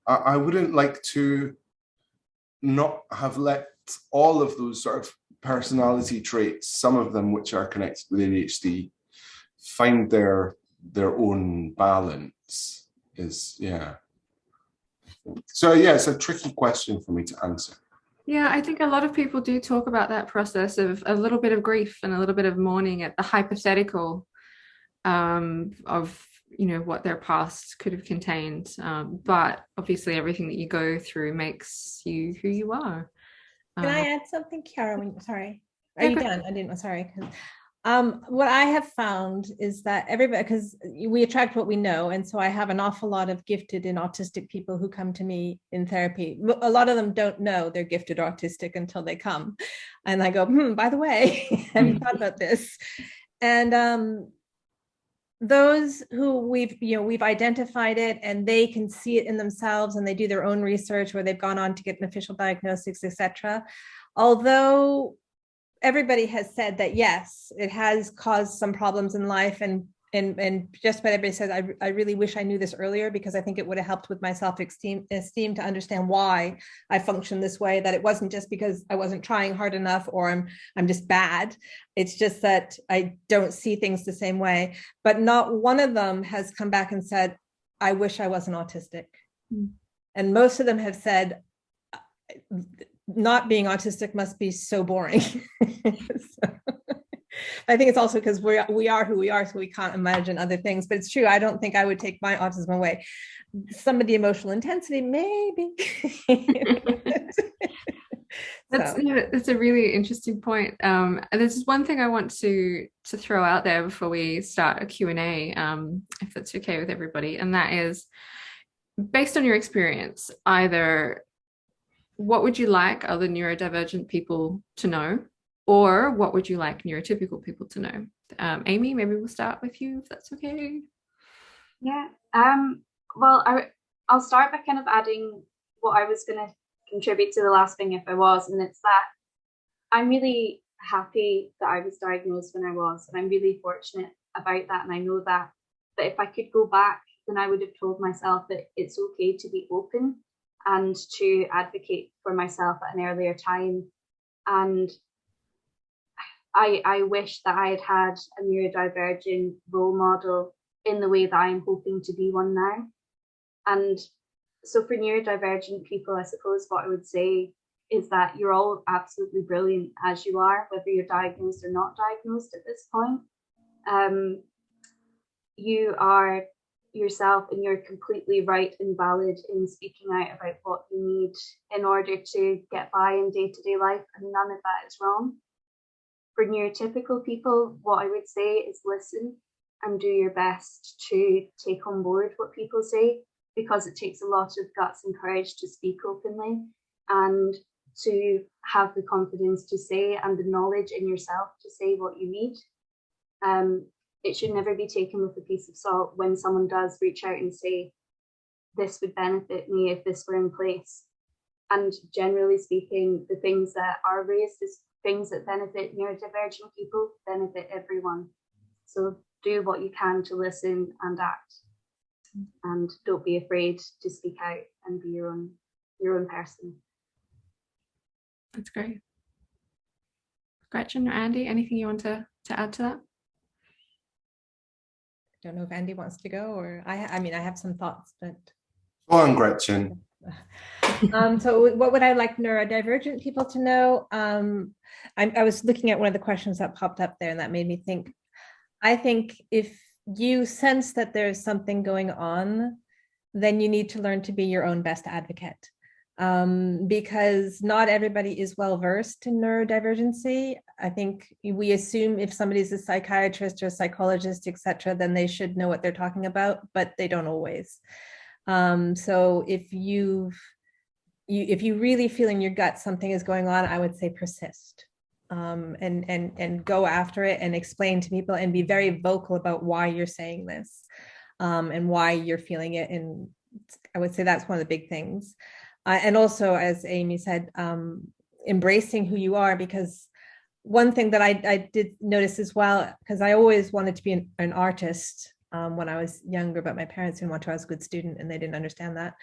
I wouldn't like to not have let all of those sort of personality traits, some of them which are connected with ADHD, find their own balance. So it's a tricky question for me to answer. Yeah, I think a lot of people do talk about that process of a little bit of grief and a little bit of mourning at the hypothetical of what their past could have contained, but obviously everything that you go through makes you who you are. Can I add something, Kiara? Sorry, are you done? I didn't. Sorry. What I have found is that everybody, because we attract what we know, and so I have an awful lot of gifted and autistic people who come to me in therapy. A lot of them don't know they're gifted or autistic until they come, and I go, by the way, have you thought about this? And those who we've identified it and they can see it in themselves, and they do their own research, or they've gone on to get an official diagnosis, etc. Although everybody has said that, yes, it has caused some problems in life, and just about everybody says, I really wish I knew this earlier, because I think it would have helped with my self-esteem to understand why I function this way, that it wasn't just because I wasn't trying hard enough or I'm just bad. It's just that I don't see things the same way. But not one of them has come back and said, I wish I wasn't autistic. And most of them have said, not being autistic must be so boring. So, I think it's also because we are who we are, so we can't imagine other things. But it's true, I don't think I would take my autism away. Some of the emotional intensity, maybe. That's a really interesting point. And there's just one thing I want to throw out there before we start a Q&A, if that's okay with everybody, and that is, based on your experience, either what would you like other neurodivergent people to know, or what would you like neurotypical people to know? Amy, maybe we'll start with you, if that's okay. Yeah. Well, I'll start by kind of adding what I was going to contribute to the last thing, if I was, and it's that I'm really happy that I was diagnosed when I was, and I'm really fortunate about that. And I know that. But if I could go back, then I would have told myself that it's okay to be open and to advocate for myself at an earlier time. And I wish that I had had a neurodivergent role model in the way that I'm hoping to be one now. And so for neurodivergent people, I suppose what I would say is that you're all absolutely brilliant as you are, whether you're diagnosed or not diagnosed at this point. You are yourself, and you're completely right and valid in speaking out about what you need in order to get by in day-to-day life, and none of that is wrong. For neurotypical people, what I would say is listen and do your best to take on board what people say, because it takes a lot of guts and courage to speak openly and to have the confidence to say, and the knowledge in yourself to say what you need. It should never be taken with a piece of salt when someone does reach out and say, this would benefit me if this were in place. And generally speaking, the things that are raised as things that benefit neurodivergent people benefit everyone. So do what you can to listen and act, and don't be afraid to speak out and be your own person. That's great. Gretchen or Andy, anything you want to add to that? I don't know if Andy wants to go, or I mean, I have some thoughts, but. Go on, Gretchen. So what would I like neurodivergent people to know? I was looking at one of the questions that popped up there, and that made me think. I think if you sense that there's something going on, then you need to learn to be your own best advocate. Because not everybody is well versed in neurodivergency. I think we assume if somebody's a psychiatrist or a psychologist, etc., then they should know what they're talking about, but they don't always. So if you really feel in your gut something is going on, I would say persist, and go after it and explain to people and be very vocal about why you're saying this, and why you're feeling it. And I would say that's one of the big things. And also, as Amy said, embracing who you are, because one thing that I did notice as well, because I always wanted to be an artist when I was younger, but my parents didn't want to. I was a good student and they didn't understand that.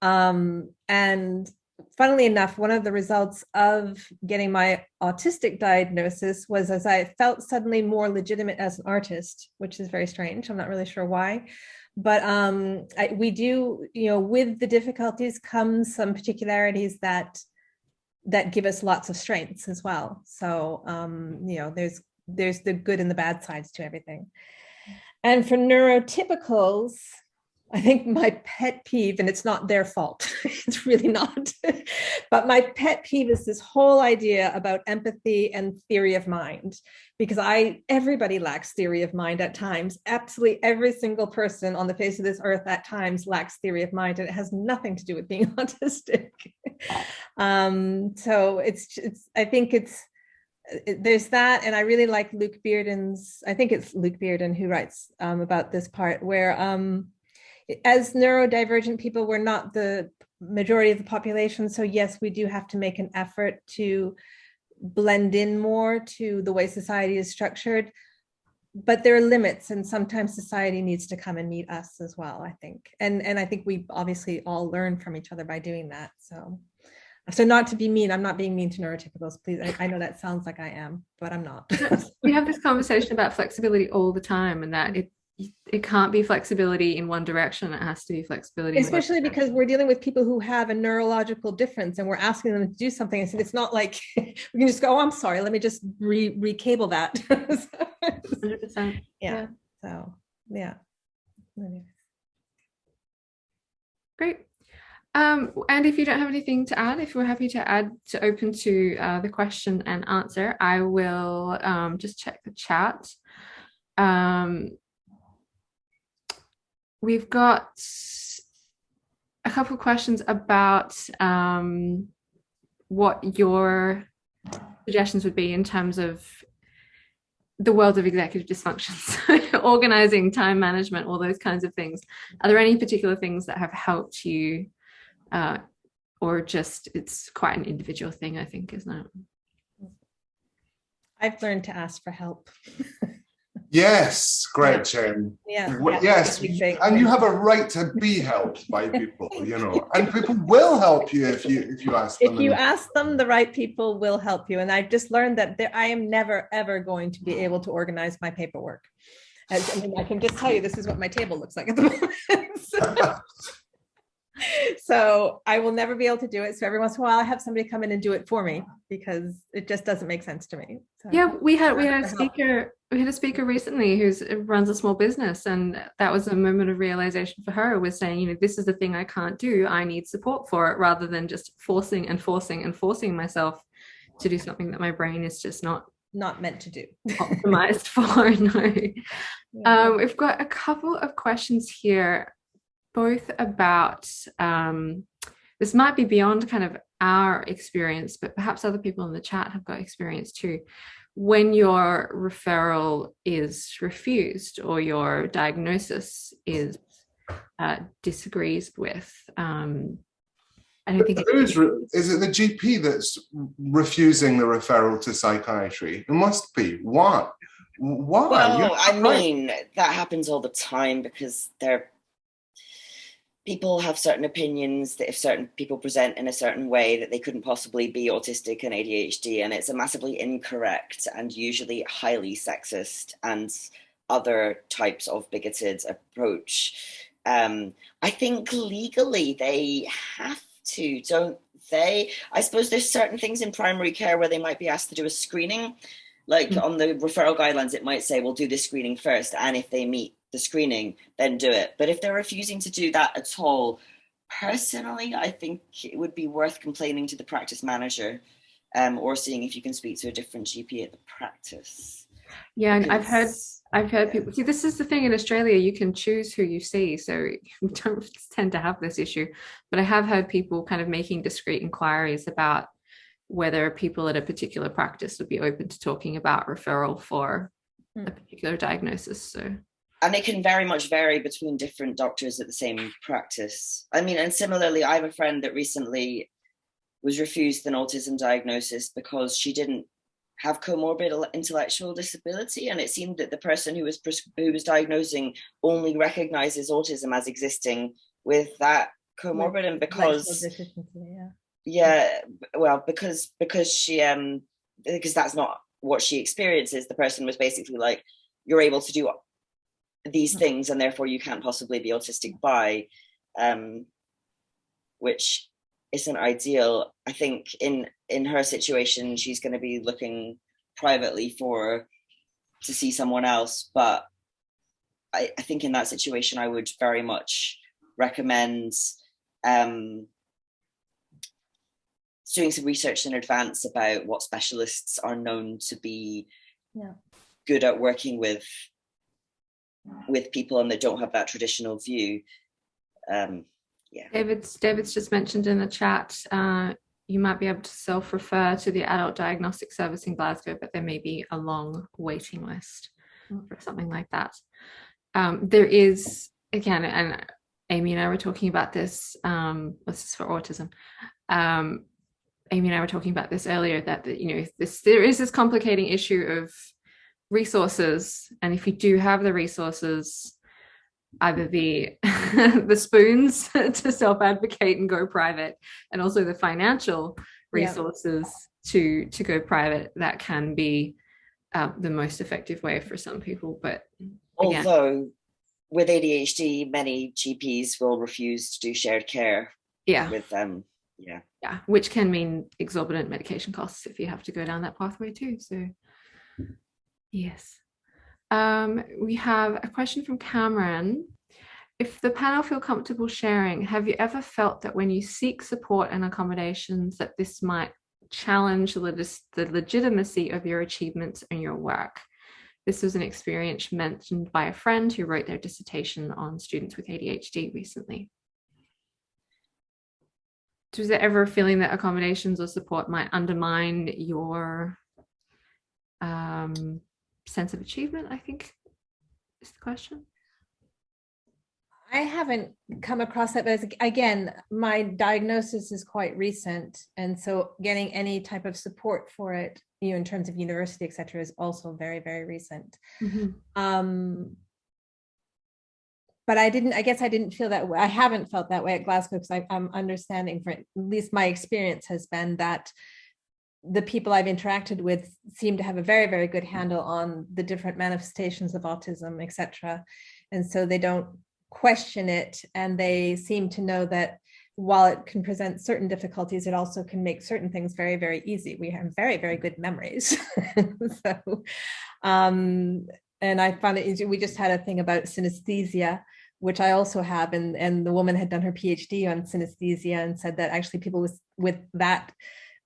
And funnily enough, one of the results of getting my autistic diagnosis was as I felt suddenly more legitimate as an artist, which is very strange. I'm not really sure why. But we do, with the difficulties comes some particularities that give us lots of strengths as well. So, there's the good and the bad sides to everything. And for neurotypicals, I think my pet peeve, and it's not their fault, it's really not, but my pet peeve is this whole idea about empathy and theory of mind, because everybody lacks theory of mind at times. Absolutely every single person on the face of this earth at times lacks theory of mind, and it has nothing to do with being autistic. So I think there's that. And I really like Luke Bearden's, I think it's Luke Bearden who writes about this part where, as neurodivergent people, we're not the majority of the population. So yes, we do have to make an effort to blend in more to the way society is structured, but there are limits, and sometimes society needs to come and meet us as well, I think. And I think we obviously all learn from each other by doing that. So not to be mean, I'm not being mean to neurotypicals, please. I know that sounds like I am, but I'm not. We have this conversation about flexibility all the time, and that it can't be flexibility in one direction. It has to be flexibility. Especially because we're dealing with people who have a neurological difference, and we're asking them to do something. And so it's not like we can just go, oh, I'm sorry, let me just recable that. 100%. Yeah. So, yeah. Great. And if you don't have anything to add, if we're happy to add to open to the question and answer, I will just check the chat. We've got a couple of questions about what your suggestions would be in terms of the world of executive dysfunctions, organizing, time management, all those kinds of things. Are there any particular things that have helped you, or just it's quite an individual thing, I think, isn't it? I've learned to ask for help. Yes, great, Jane. Yes, and you have a right to be helped by people, and people will help you if you ask them. If you ask them, the right people will help you. And I've just learned that I am never, ever going to be able to organize my paperwork. I can just tell you, this is what my table looks like at the moment. So I will never be able to do it. So every once in a while I have somebody come in and do it for me because it just doesn't make sense to me. So yeah, we had a speaker recently who runs a small business, and that was a moment of realization for her, was saying, this is the thing I can't do. I need support for it, rather than just forcing myself to do something that my brain is just not meant to do. Optimized for. No. Yeah. We've got a couple of questions here, both about this might be beyond kind of our experience, but perhaps other people in the chat have got experience too. When your referral is refused or your diagnosis is disagreed with, I don't think is it the GP that's refusing the referral to psychiatry? It must be. Why? Well, I mean, that happens all the time because people have certain opinions that if certain people present in a certain way that they couldn't possibly be autistic and ADHD, and it's a massively incorrect and usually highly sexist and other types of bigoted approach. I think legally they have to, don't they? I suppose there's certain things in primary care where they might be asked to do a screening. Like on the referral guidelines, it might say, well, do this screening first. And if they meet the screening, then do it. But if they're refusing to do that at all, personally, I think it would be worth complaining to the practice manager, or seeing if you can speak to a different GP at the practice. Yeah, and I've heard people, see, this is the thing in Australia, you can choose who you see, so we don't tend to have this issue. But I have heard people kind of making discreet inquiries about whether people at a particular practice would be open to talking about referral for a particular diagnosis. So, and it can very much vary between different doctors at the same practice. I mean, and similarly, I have a friend that recently was refused an autism diagnosis because she didn't have comorbid intellectual disability, and it seemed that the person who was diagnosing only recognizes autism as existing with that comorbid, and because because she because that's not what she experiences, the person was basically like, you're able to do these things and therefore you can't possibly be autistic by, which isn't ideal. I think in her situation she's going to be looking privately to see someone else, but I think in that situation I would very much recommend doing some research in advance about what specialists are known to be good at working with people and that don't have that traditional view. David's just mentioned in the chat, you might be able to self-refer to the Adult Diagnostic Service in Glasgow, but there may be a long waiting list for something like that. There is, again, and Amy and I were talking about this, this is for autism. Amy and I were talking about this earlier, that there is this complicating issue of resources, and if you do have the resources, either the the spoons to self-advocate and go private, and also the financial resources to go private, that can be the most effective way for some people. But again, although with ADHD, many GPs will refuse to do shared care with them. Which can mean exorbitant medication costs if you have to go down that pathway too. So yes. We have a question from Cameron. If the panel feel comfortable sharing, have you ever felt that when you seek support and accommodations that this might challenge the legitimacy of your achievements and your work? This was an experience mentioned by a friend who wrote their dissertation on students with ADHD recently. Was there ever a feeling that accommodations or support might undermine your sense of achievement, I think is the question? I haven't come across that, but again, my diagnosis is quite recent. And so getting any type of support for it, in terms of university, et cetera, is also very, very recent. But I guess I didn't feel that way. I haven't felt that way at Glasgow, because I'm understanding, for at least my experience has been that the people I've interacted with seem to have a very, very good handle on the different manifestations of autism, et cetera. And so they don't question it, and they seem to know that while it can present certain difficulties, it also can make certain things very, very easy. We have very, very good memories. So, and I found it, we just had a thing about synesthesia, which I also have, and the woman had done her PhD on synesthesia and said that actually people with that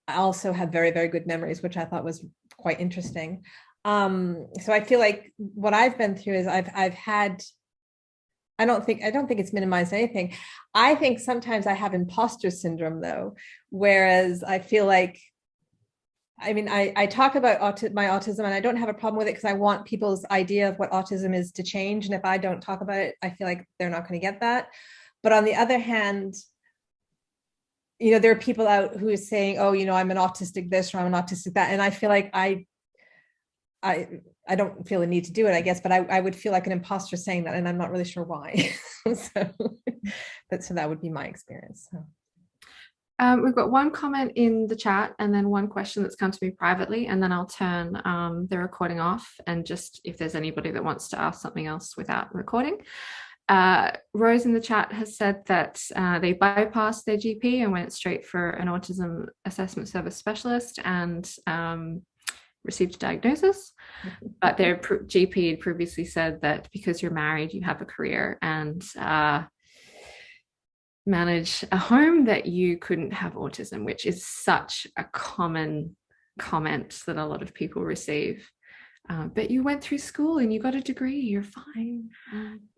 also have very, very good memories, which I thought was quite interesting. So I feel like what I've been through is I've had, I don't think it's minimized anything. I think sometimes I have imposter syndrome though, whereas I feel like, I mean, I talk about my autism, and I don't have a problem with it because I want people's idea of what autism is to change. And if I don't talk about it, I feel like they're not going to get that. But on the other hand, there are people out who are saying, oh, I'm an autistic this or I'm an autistic that. And I feel like I don't feel a need to do it, I guess, but I would feel like an imposter saying that, and I'm not really sure why. So that would be my experience. So. We've got one comment in the chat and then one question that's come to me privately, and then I'll turn the recording off, and just if there's anybody that wants to ask something else without recording. Rose in the chat has said that they bypassed their GP and went straight for an autism assessment service specialist and received a diagnosis, but their GP had previously said that because you're married, you have a career and manage a home, that you couldn't have autism, which is such a common comment that a lot of people receive. But you went through school and you got a degree, you're fine.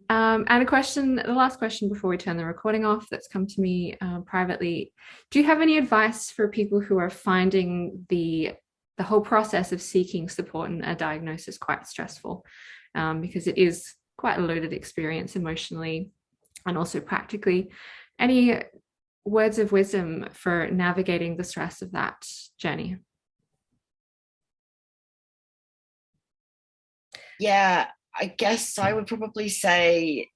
And the last question before we turn the recording off, that's come to me privately. Do you have any advice for people who are finding the whole process of seeking support and a diagnosis quite stressful? Because it is quite a loaded experience emotionally and also practically. Any words of wisdom for navigating the stress of that journey? Yeah, I guess I would probably say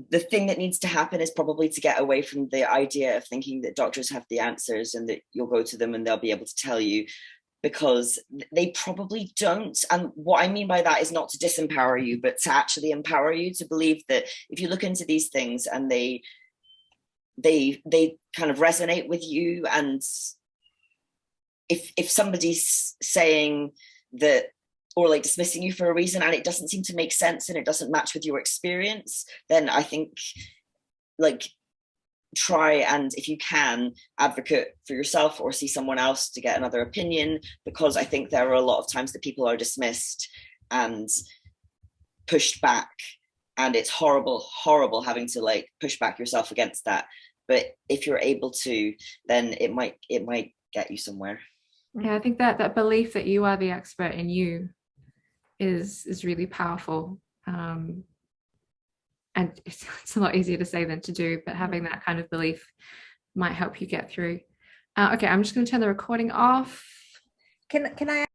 the thing that needs to happen is probably to get away from the idea of thinking that doctors have the answers and that you'll go to them and they'll be able to tell you, because they probably don't. And what I mean by that is not to disempower you, but to actually empower you to believe that if you look into these things and they kind of resonate with you, and if somebody's saying that, or like dismissing you for a reason, and it doesn't seem to make sense and it doesn't match with your experience, then I think like try and, if you can, advocate for yourself or see someone else to get another opinion, because I think there are a lot of times that people are dismissed and pushed back, and it's horrible having to like push back yourself against that. But if you're able to, then it might get you somewhere. Yeah, I think that belief that you are the expert in you is really powerful. And it's a lot easier to say than to do, but having that kind of belief might help you get through. Okay, I'm just going to turn the recording off. Can I